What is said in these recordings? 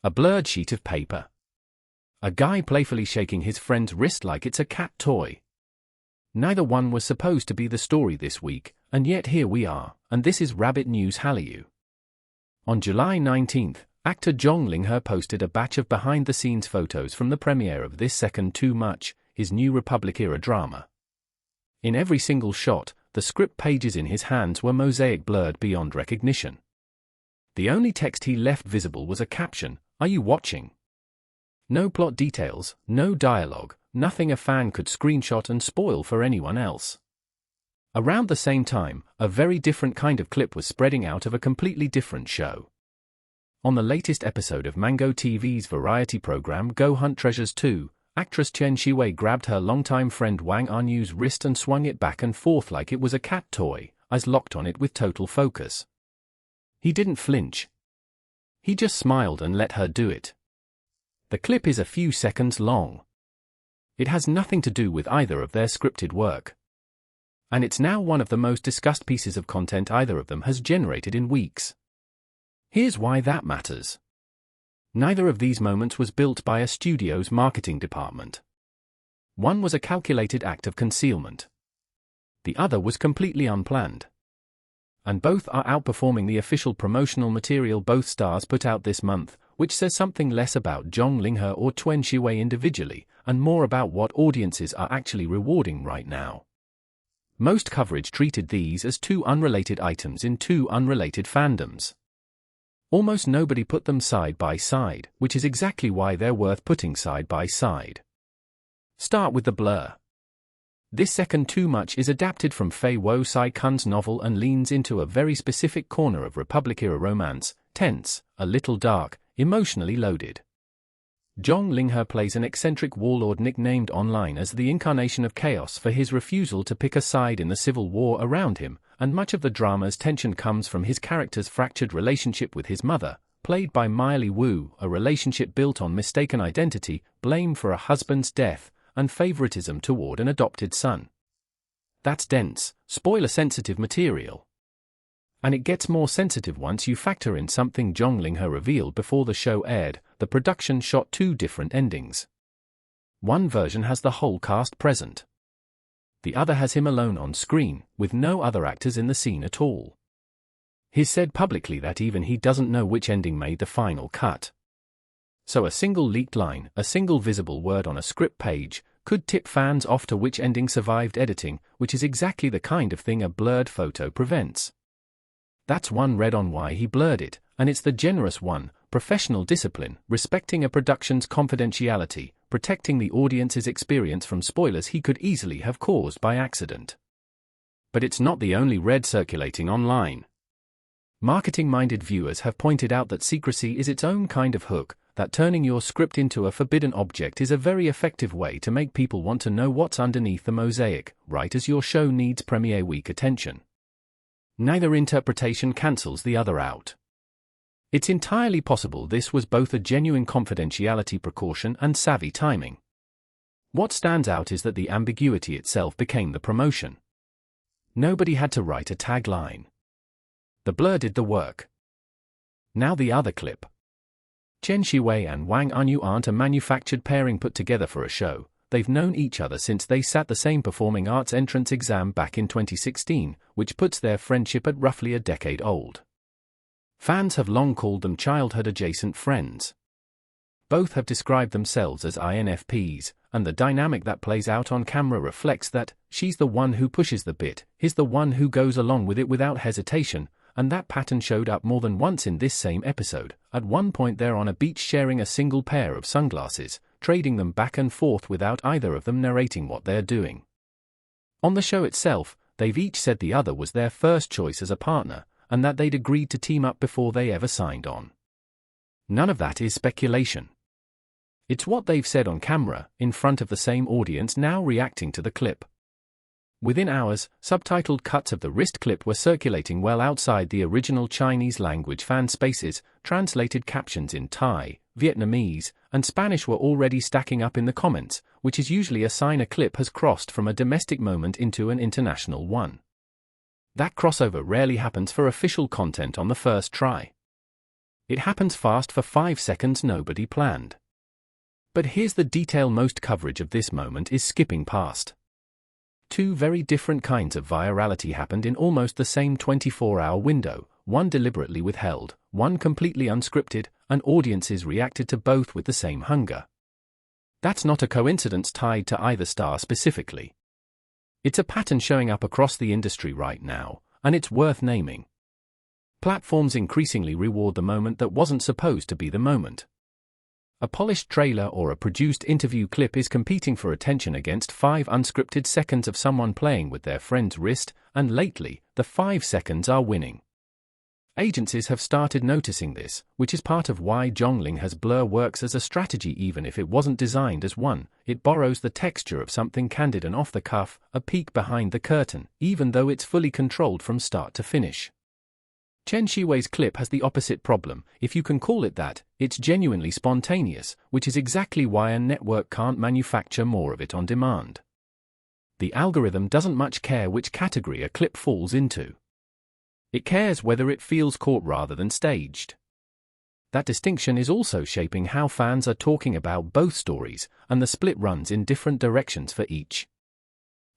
A blurred sheet of paper. A guy playfully shaking his friend's wrist like it's a cat toy. Neither one was supposed to be the story this week, and yet here we are, and this is Rabbit News Hallyu. On July 19th, actor Zhang Linghe posted a batch of behind-the-scenes photos from the premiere of This Second Too Much, his new Republic-era drama. In every single shot, the script pages in his hands were mosaic blurred beyond recognition. The only text he left visible was a caption, "Are you watching?" No plot details, no dialogue, nothing a fan could screenshot and spoil for anyone else. Around the same time, a very different kind of clip was spreading out of a completely different show. On the latest episode of Mango TV's variety program Go Hunt Treasures 2, actress Tian Xiwei grabbed her longtime friend Wang Anyu's wrist and swung it back and forth like it was a cat toy, eyes locked on it with total focus. He didn't flinch. He just smiled and let her do it. The clip is a few seconds long. It has nothing to do with either of their scripted work. And it's now one of the most discussed pieces of content either of them has generated in weeks. Here's why that matters. Neither of these moments was built by a studio's marketing department. One was a calculated act of concealment. The other was completely unplanned. And both are outperforming the official promotional material both stars put out this month, which says something less about Zhang Linghe or Tian Xiwei individually, and more about what audiences are actually rewarding right now. Most coverage treated these as two unrelated items in two unrelated fandoms. Almost nobody put them side by side, which is exactly why they're worth putting side by side. Start with the blur. This Second Too Much is adapted from Fei Wo Sai Kun's novel and leans into a very specific corner of Republic-era romance, tense, a little dark, emotionally loaded. Zhang Linghe plays an eccentric warlord nicknamed online as the incarnation of chaos for his refusal to pick a side in the civil war around him, and much of the drama's tension comes from his character's fractured relationship with his mother, played by Miley Wu, a relationship built on mistaken identity, blame for a husband's death, and favoritism toward an adopted son. That's dense, spoiler-sensitive material. And it gets more sensitive once you factor in something Zhang Linghe revealed before the show aired. The production shot two different endings. One version has the whole cast present. The other has him alone on screen, with no other actors in the scene at all. He's said publicly that even he doesn't know which ending made the final cut. So a single leaked line, a single visible word on a script page, could tip fans off to which ending survived editing, which is exactly the kind of thing a blurred photo prevents. That's one read on why he blurred it, and it's the generous one: professional discipline, respecting a production's confidentiality, protecting the audience's experience from spoilers he could easily have caused by accident. But it's not the only read circulating online. Marketing-minded viewers have pointed out that secrecy is its own kind of hook, that turning your script into a forbidden object is a very effective way to make people want to know what's underneath the mosaic, right as your show needs premiere week attention. Neither interpretation cancels the other out. It's entirely possible this was both a genuine confidentiality precaution and savvy timing. What stands out is that the ambiguity itself became the promotion. Nobody had to write a tagline. The blur did the work. Now the other clip. Tian Xiwei and Wang Anyu aren't a manufactured pairing put together for a show. They've known each other since they sat the same performing arts entrance exam back in 2016, which puts their friendship at roughly a decade old. Fans have long called them childhood-adjacent friends. Both have described themselves as INFPs, and the dynamic that plays out on camera reflects that. She's the one who pushes the bit, he's the one who goes along with it without hesitation, and that pattern showed up more than once in this same episode. At one point they're on a beach sharing a single pair of sunglasses, trading them back and forth without either of them narrating what they're doing. On the show itself, they've each said the other was their first choice as a partner, and that they'd agreed to team up before they ever signed on. None of that is speculation. It's what they've said on camera, in front of the same audience now reacting to the clip. Within hours, subtitled cuts of the wrist clip were circulating well outside the original Chinese language fan spaces. Translated captions in Thai, Vietnamese, and Spanish were already stacking up in the comments, which is usually a sign a clip has crossed from a domestic moment into an international one. That crossover rarely happens for official content on the first try. It happens fast for 5 seconds nobody planned. But here's the detail most coverage of this moment is skipping past. Two very different kinds of virality happened in almost the same 24-hour window, one deliberately withheld, one completely unscripted, and audiences reacted to both with the same hunger. That's not a coincidence tied to either star specifically. It's a pattern showing up across the industry right now, and it's worth naming. Platforms increasingly reward the moment that wasn't supposed to be the moment. A polished trailer or a produced interview clip is competing for attention against 5 unscripted seconds of someone playing with their friend's wrist, and lately, the 5 seconds are winning. Agencies have started noticing this, which is part of why Zhang Linghe's blur works as a strategy even if it wasn't designed as one. It borrows the texture of something candid and off the cuff, a peek behind the curtain, even though it's fully controlled from start to finish. Tian Xiwei's clip has the opposite problem, if you can call it that. It's genuinely spontaneous, which is exactly why a network can't manufacture more of it on demand. The algorithm doesn't much care which category a clip falls into. It cares whether it feels caught rather than staged. That distinction is also shaping how fans are talking about both stories, and the split runs in different directions for each.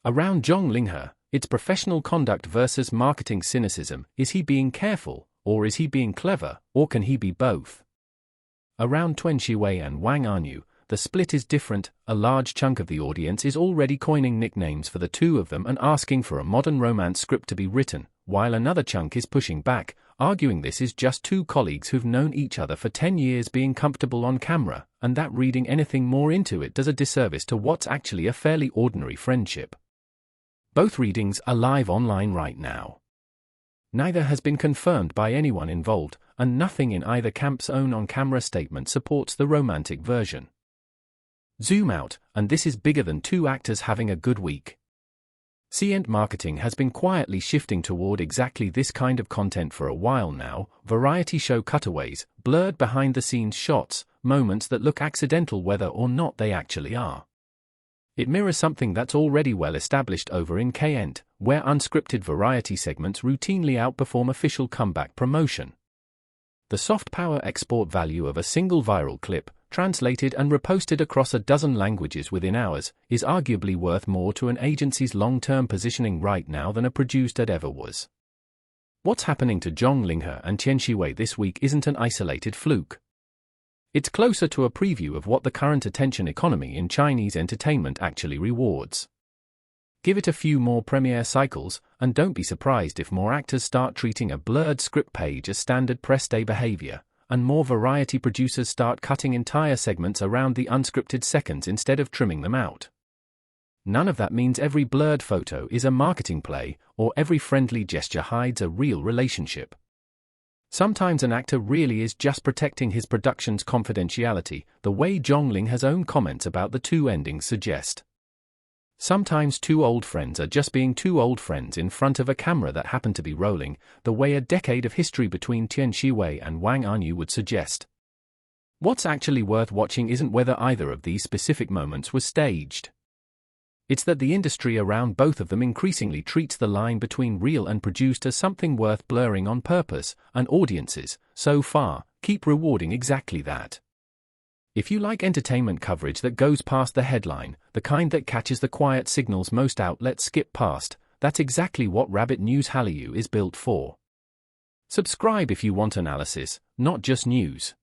Around Zhang Linghe, it's professional conduct versus marketing cynicism. Is he being careful, or is he being clever, or can he be both? Around Tian Xiwei and Wang Anyu, the split is different. A large chunk of the audience is already coining nicknames for the two of them and asking for a modern romance script to be written, while another chunk is pushing back, arguing this is just two colleagues who've known each other for 10 years being comfortable on camera, and that reading anything more into it does a disservice to what's actually a fairly ordinary friendship. Both readings are live online right now. Neither has been confirmed by anyone involved, and nothing in either camp's own on-camera statement supports the romantic version. Zoom out, and this is bigger than two actors having a good week. C-ent marketing has been quietly shifting toward exactly this kind of content for a while now. Variety show cutaways, blurred behind-the-scenes shots, moments that look accidental whether or not they actually are. It mirrors something that's already well established over in K-ent, where unscripted variety segments routinely outperform official comeback promotion. The soft power export value of a single viral clip, translated and reposted across a dozen languages within hours, is arguably worth more to an agency's long-term positioning right now than a produced ad ever was. What's happening to Zhang Linghe and Tian Xiwei this week isn't an isolated fluke. It's closer to a preview of what the current attention economy in Chinese entertainment actually rewards. Give it a few more premiere cycles, and don't be surprised if more actors start treating a blurred script page as standard press day behavior, and more variety producers start cutting entire segments around the unscripted seconds instead of trimming them out. None of that means every blurred photo is a marketing play, or every friendly gesture hides a real relationship. Sometimes an actor really is just protecting his production's confidentiality, the way Zhang Linghe's own comments about the two endings suggest. Sometimes two old friends are just being two old friends in front of a camera that happened to be rolling, the way a decade of history between Tian Xiwei and Wang Anyu would suggest. What's actually worth watching isn't whether either of these specific moments was staged. It's that the industry around both of them increasingly treats the line between real and produced as something worth blurring on purpose, and audiences, so far, keep rewarding exactly that. If you like entertainment coverage that goes past the headline, the kind that catches the quiet signals most outlets skip past, that's exactly what Rabbit News Hallyu is built for. Subscribe if you want analysis, not just news.